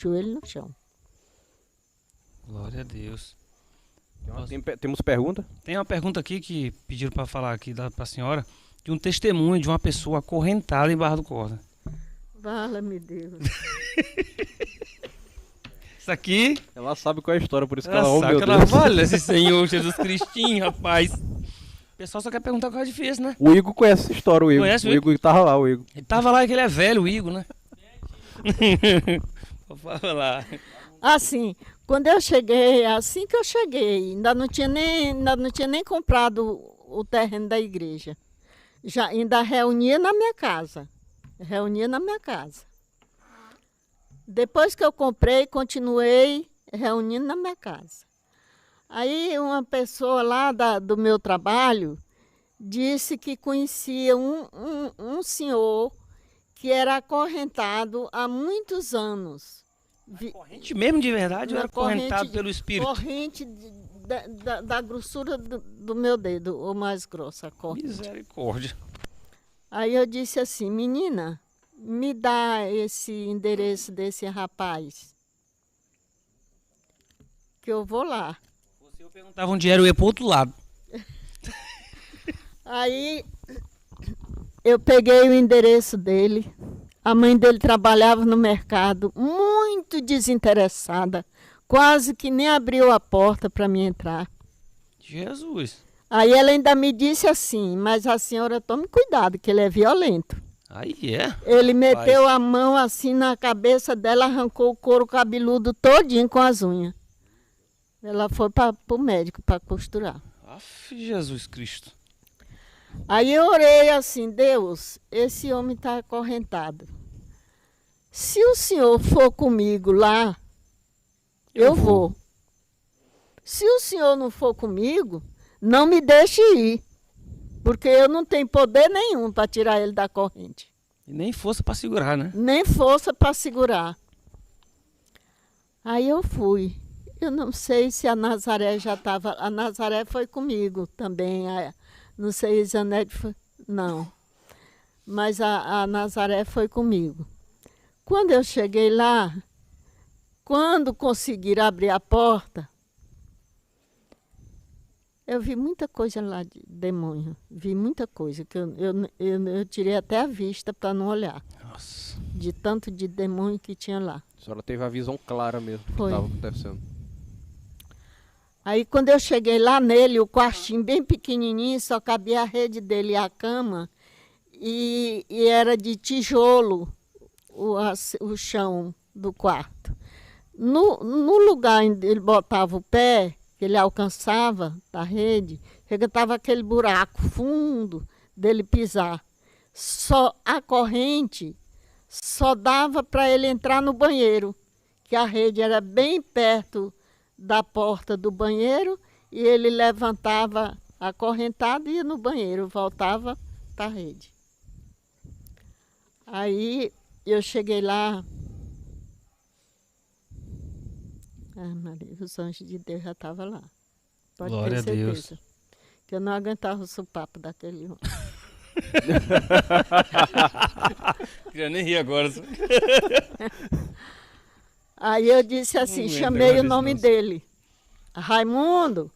joelho no chão. Glória a Deus. Temos pergunta? Tem uma pergunta aqui que pediram para falar aqui para a senhora, de um testemunho de uma pessoa acorrentada em Barra do Corda. Vala-me Deus. Isso aqui... Ela sabe qual é a história, por isso que ela ela, oh meu ela Deus. vale esse Senhor Jesus Cristinho, rapaz. O pessoal só quer perguntar qual é difícil, né? O Igor conhece essa história, o Igor. Conhece o o Igor tava lá, o Igor. Ele tava lá que ele é velho, o Igor, né? Vou falar. Assim, quando eu cheguei, assim que eu cheguei, ainda não tinha nem comprado o terreno da igreja. Já ainda reunia na minha casa. Reunia na minha casa. Depois que eu comprei, continuei reunindo na minha casa. Aí uma pessoa lá do meu trabalho disse que conhecia um senhor que era acorrentado há muitos anos. Corrente mesmo de verdade ou era acorrentado pelo espírito? Corrente da grossura do meu dedo, ou mais grossa a corrente. Misericórdia. Aí eu disse assim, menina, me dá esse endereço desse rapaz, que eu vou lá. Se eu perguntava onde era, eu ia pro outro lado. Aí eu peguei o endereço dele. A mãe dele trabalhava no mercado, muito desinteressada, quase que nem abriu a porta para mim entrar. Jesus. Aí ela ainda me disse assim, mas a senhora tome cuidado, que ele é violento. Aí é. Ele meteu a mão assim na cabeça dela, arrancou o couro cabeludo todinho com as unhas. Ela foi para o médico para costurar. Aff, Jesus Cristo. Aí eu orei assim, Deus, esse homem está acorrentado. Se o senhor for comigo lá, eu vou. Se o senhor não for comigo, não me deixe ir. Porque eu não tenho poder nenhum para tirar ele da corrente. E nem força para segurar, né? Nem força para segurar. Aí eu fui. Eu não sei se a Nazaré já estava... A Nazaré foi comigo também. Não sei se a Janete foi... Não. Mas a Nazaré foi comigo. Quando eu cheguei lá, quando conseguiram abrir a porta, eu vi muita coisa lá de demônio. Vi muita coisa, que eu tirei até a vista para não olhar. Nossa. De tanto de demônio que tinha lá. A senhora teve a visão clara mesmo do que Foi. estava acontecendo. Aí quando eu cheguei lá nele, o quartinho bem pequenininho, só cabia a rede dele e a cama, e era de tijolo o chão do quarto. No lugar onde ele botava o pé, que ele alcançava da rede, estava aquele buraco fundo dele pisar. Só a corrente só dava para ele entrar no banheiro, que a rede era bem perto da porta do banheiro, e ele levantava acorrentado e ia no banheiro, voltava para a rede. Aí eu cheguei lá. Ah, Maria, os anjos de Deus já estavam lá. Pode Glória ter a Deus. certeza. Que eu não aguentava o sopapo daquele homem. Já nem ri agora. Aí eu disse assim, lembro chamei agora o nome desse dele. Raimundo.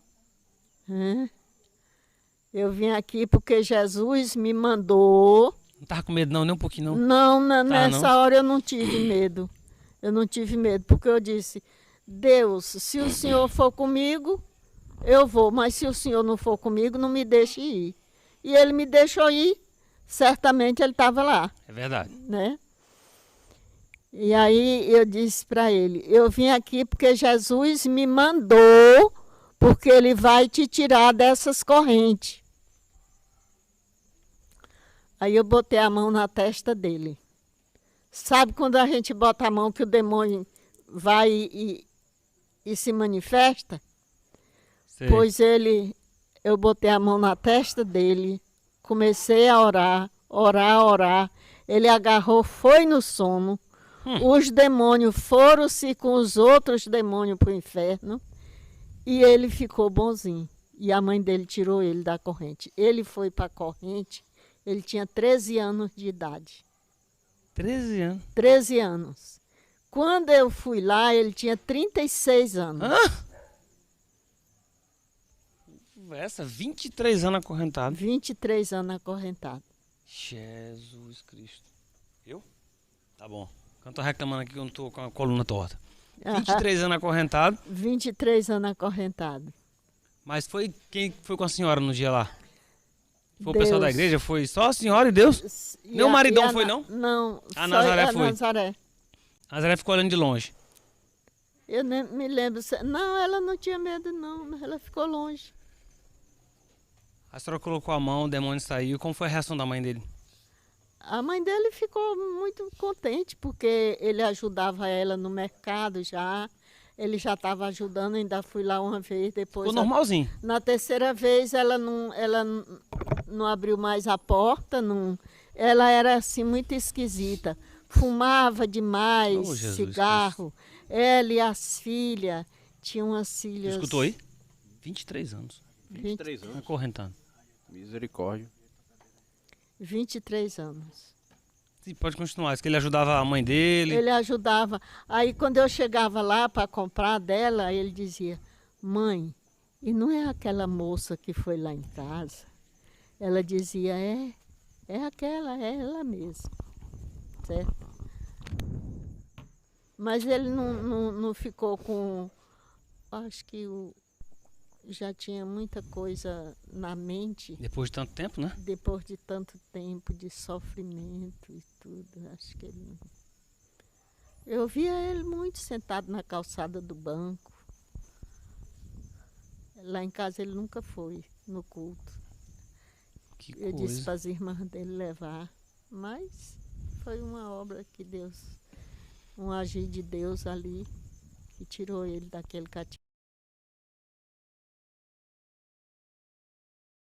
Eu vim aqui porque Jesus me mandou. Não tava com medo não, nem um pouquinho não. Não, nessa hora eu não tive medo. Eu não tive medo, porque eu disse, Deus, se o Senhor for comigo, eu vou. Mas se o Senhor não for comigo, não me deixe ir. E ele me deixou ir. Certamente ele estava lá. É verdade. Né? E aí eu disse para ele, eu vim aqui porque Jesus me mandou, porque ele vai te tirar dessas correntes. Aí eu botei a mão na testa dele. Sabe quando a gente bota a mão que o demônio vai e se manifesta? Sei. Pois eu botei a mão na testa dele, comecei a orar. Ele agarrou, foi no sono. Os demônios foram-se com os outros demônios para o inferno. E ele ficou bonzinho. E a mãe dele tirou ele da corrente. Ele foi para a corrente, ele tinha 13 anos de idade. 13 anos. 13 anos. Quando eu fui lá, ele tinha 36 anos. Hã? Essa, 23 anos acorrentado. 23 anos acorrentado. Jesus Cristo. Eu? Tá bom. Eu tô reclamando aqui que eu não tô com a coluna torta. 23 anos acorrentado. 23 anos acorrentado. Mas foi quem foi com a senhora no dia lá? Foi o Deus. pessoal da igreja? Foi só a senhora e Deus? E Nem o maridão e foi, não? Não. A Nazaré a foi. Nazaré. A Nazaré ficou olhando de longe. Eu nem me lembro. Não, ela não tinha medo, não. Mas ela ficou longe. A senhora colocou a mão, o demônio saiu. Como foi a reação da mãe dele? A mãe dele ficou muito contente, porque ele ajudava ela no mercado já. Ele já estava ajudando, ainda fui lá uma vez, depois... Ficou normalzinho. Na terceira vez, ela não abriu mais a porta, não, ela era assim muito esquisita. Fumava demais, Oh, Jesus cigarro. Ela e as filhas, tinham umas Você filhas... escutou aí? 23 anos. 23 anos. Acorrentado. Misericórdia. 23 anos. Sim, pode continuar. Isso que ele ajudava a mãe dele. Ele ajudava. Aí quando eu chegava lá para comprar dela, ele dizia, mãe, e não é aquela moça que foi lá em casa? Ela dizia, é aquela, é ela mesma. Certo? Mas ele não ficou com... Acho que já tinha muita coisa na mente, Depois de tanto tempo, né? depois de tanto tempo de sofrimento e tudo. Acho que ele não... Eu via ele muito sentado na calçada do banco. Lá em casa ele nunca foi no culto. Que Eu disse coisa. para as irmãs dele levar. Mas foi uma obra que Deus, um agir de Deus ali, que tirou ele daquele cativeiro.